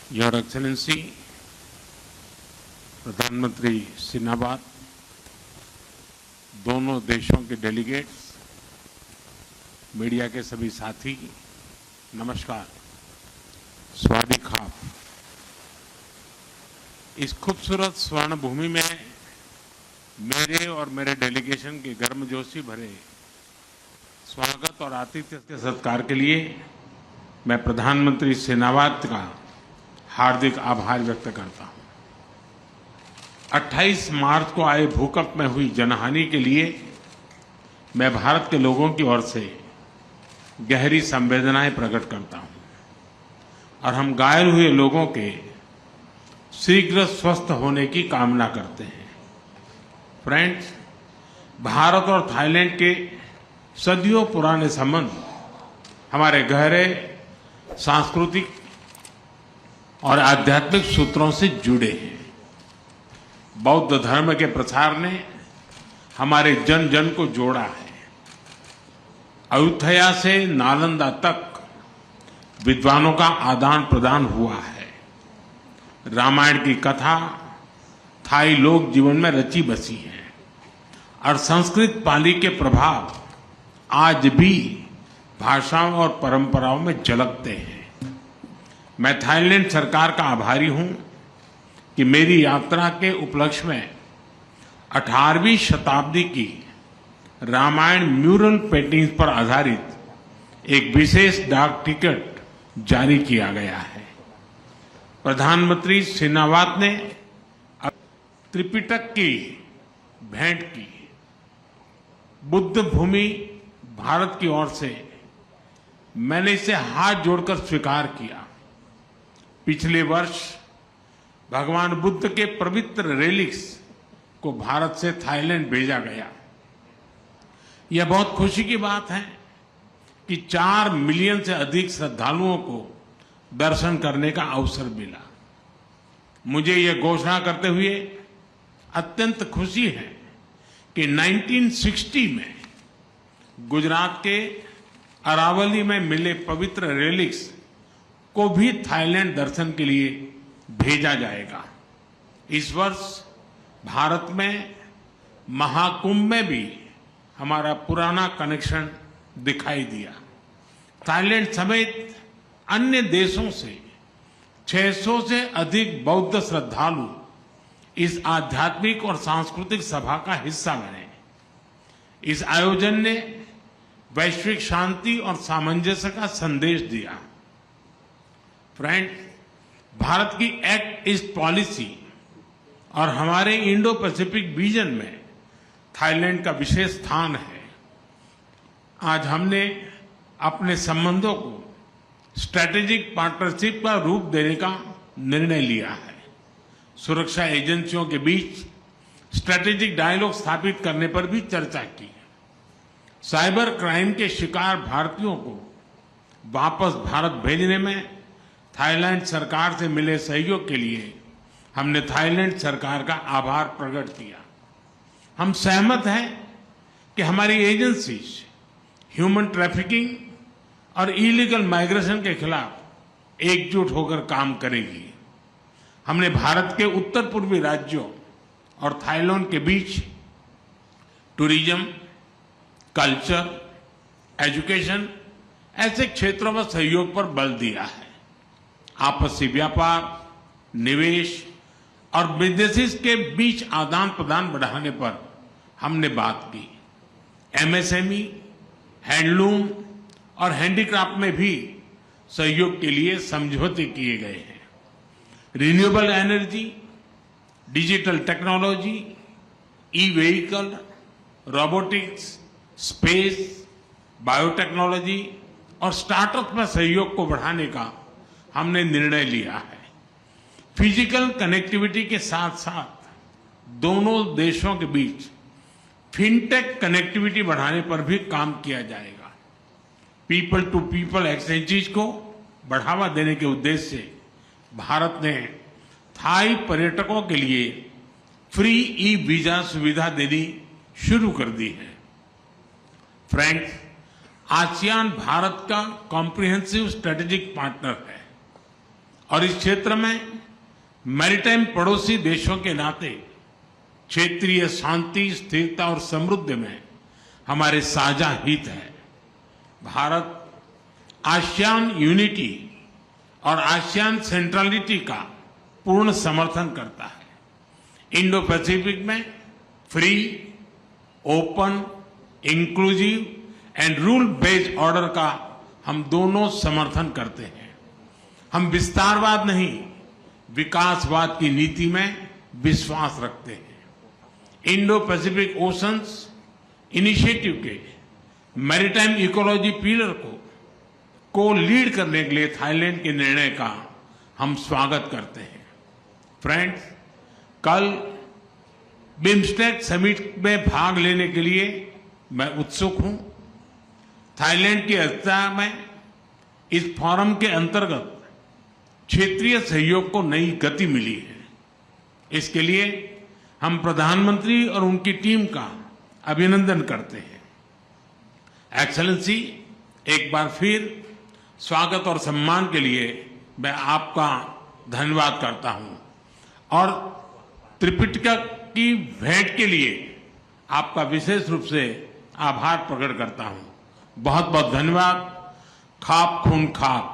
Your excellency, प्रधानमंत्री Sinbad, दोनों देशों के डेलीगेट्स, मीडिया के सभी साथी, नमस्कार, स्वागत खाप। इस खूबसूरत स्वर्ण भूमि में मेरे और मेरे डेलीगेशन के गर्मजोशी भरे स्वागत और आतिथ्य के सत्कार के लिए मैं प्रधानमंत्री सेनाबाद का हार्दिक आभार व्यक्त करता हूं। 28 मार्च को आए भूकंप में हुई जनहानि के लिए मैं भारत के लोगों की ओर से गहरी संवेदनाएं प्रकट करता हूं और हम घायल हुए लोगों के शीघ्र स्वस्थ होने की कामना करते हैं। फ्रेंड्स, भारत और थाईलैंड के सदियों पुराने संबंध हमारे गहरे सांस्कृतिक और आध्यात्मिक सूत्रों से जुड़े हैं। बौद्ध धर्म के प्रसार ने हमारे जन जन को जोड़ा है। अयोध्या से नालंदा तक विद्वानों का आदान प्रदान हुआ है। रामायण की कथा थाई लोक जीवन में रची बसी है और संस्कृत पाली के प्रभाव आज भी भाषाओं और परंपराओं में झलकते हैं। मैं थाईलैंड सरकार का आभारी हूं कि मेरी यात्रा के उपलक्ष्य में 18वीं शताब्दी की रामायण म्यूरल पेंटिंग्स पर आधारित एक विशेष डाक टिकट जारी किया गया है। प्रधानमंत्री सेनाबाद ने त्रिपिटक की भेंट की। बुद्ध भूमि भारत की ओर से मैंने इसे हाथ जोड़कर स्वीकार किया। पिछले वर्ष भगवान बुद्ध के पवित्र रेलिक्स को भारत से थाईलैंड भेजा गया। यह बहुत खुशी की बात है कि 4 मिलियन से अधिक श्रद्धालुओं को दर्शन करने का अवसर मिला। मुझे यह घोषणा करते हुए अत्यंत खुशी है कि 1960 में गुजरात के अरावली में मिले पवित्र रेलिक्स को भी थाईलैंड दर्शन के लिए भेजा जाएगा। इस वर्ष भारत में महाकुंभ में भी हमारा पुराना कनेक्शन दिखाई दिया। थाईलैंड समेत अन्य देशों से 600 से अधिक बौद्ध श्रद्धालु इस आध्यात्मिक और सांस्कृतिक सभा का हिस्सा बने। इस आयोजन ने वैश्विक शांति और सामंजस्य का संदेश दिया। फ्रेंड्स, भारत की एक्ट ईस्ट पॉलिसी और हमारे इंडो पैसिफिक विजन में थाईलैंड का विशेष स्थान है। आज हमने अपने संबंधों को स्ट्रैटेजिक पार्टनरशिप का रूप देने का निर्णय लिया है। सुरक्षा एजेंसियों के बीच स्ट्रैटेजिक डायलॉग स्थापित करने पर भी चर्चा की है। साइबर क्राइम के शिकार भारतीयों को वापस भारत भेजने में थाईलैंड सरकार से मिले सहयोग के लिए हमने थाईलैंड सरकार का आभार प्रकट किया। हम सहमत हैं कि हमारी एजेंसीज ह्यूमन ट्रैफिकिंग और इलीगल माइग्रेशन के खिलाफ एकजुट होकर काम करेगी। हमने भारत के उत्तर पूर्वी राज्यों और थाईलैंड के बीच टूरिज्म, कल्चर, एजुकेशन ऐसे क्षेत्रों में सहयोग पर बल दिया है। आपसी व्यापार, निवेश और बिजनेसेस के बीच आदान प्रदान बढ़ाने पर हमने बात की। एमएसएमई, हैंडलूम और हैंडीक्राफ्ट में भी सहयोग के लिए समझौते किए गए हैं। Renewable energy, digital technology, e vehicle, robotics, space, biotechnology और स्टार्टअप में सहयोग को बढ़ाने का हमने निर्णय लिया है। फिजिकल कनेक्टिविटी के साथ साथ दोनों देशों के बीच फिनटेक कनेक्टिविटी बढ़ाने पर भी काम किया जाएगा। पीपल टू पीपल एक्सचेंजेस को बढ़ावा देने के उद्देश्य से भारत ने थाई पर्यटकों के लिए फ्री ई वीजा सुविधा देनी शुरू कर दी है। फ्रेंड्स, आसियान भारत का कॉम्प्रिहेंसिव स्ट्रेटेजिक पार्टनर है और इस क्षेत्र में मैरीटाइम पड़ोसी देशों के नाते क्षेत्रीय शांति, स्थिरता और समृद्धि में हमारे साझा हित है। भारत आसियान यूनिटी और आसियान सेंट्रलिटी का पूर्ण समर्थन करता है। इंडो पैसिफिक में free, open, inclusive and rule based order का हम दोनों समर्थन करते हैं। हम विस्तारवाद नहीं, विकासवाद की नीति में विश्वास रखते हैं। इंडो पैसिफिक ओशंस इनिशिएटिव के मैरीटाइम इकोलॉजी पिलर को लीड करने के लिए थाईलैंड के निर्णय का हम स्वागत करते हैं। फ्रेंड्स, कल बिम्स्टेक समिट में भाग लेने के लिए मैं उत्सुक हूं। थाईलैंड की अध्यक्षता में इस फोरम के अंतर्गत क्षेत्रीय सहयोग को नई गति मिली है। इसके लिए हम प्रधानमंत्री और उनकी टीम का अभिनंदन करते हैं। एक्सेलेंसी, एक बार फिर स्वागत और सम्मान के लिए मैं आपका धन्यवाद करता हूं और त्रिपिटका की भेंट के लिए आपका विशेष रूप से आभार प्रकट करता हूं। बहुत बहुत धन्यवाद। खाप खून खाप।